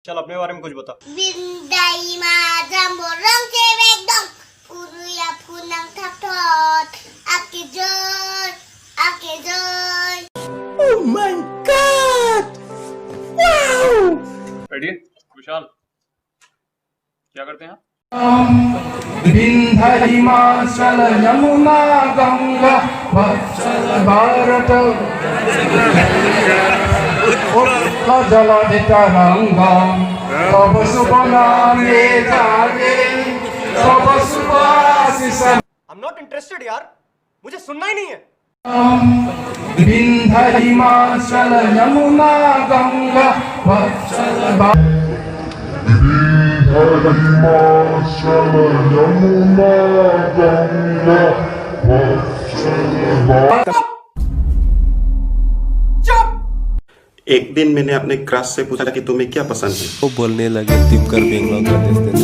चल अपने बारे में कुछ बता। Bintay majamborong cewek dong. Uruya punang taktot. Ake joy. Oh my God! Wow! बैठिए विशाल, क्या करते हैं आप? विंध्य हिमाचल यमुना गंगा वत्सल भारत जलधि तरंगा तब शुभ नामे जागे तब शुभ आशीष। I'm not interested यार, मुझे सुनना ही नहीं है। विंध्य हिमाचल यमुना गंगा वत्सल एक दिन मैंने अपने क्रश से पूछा कि तुम्हें क्या पसंद है। वो बोलने लगे दिनकर बेंगलोर का देश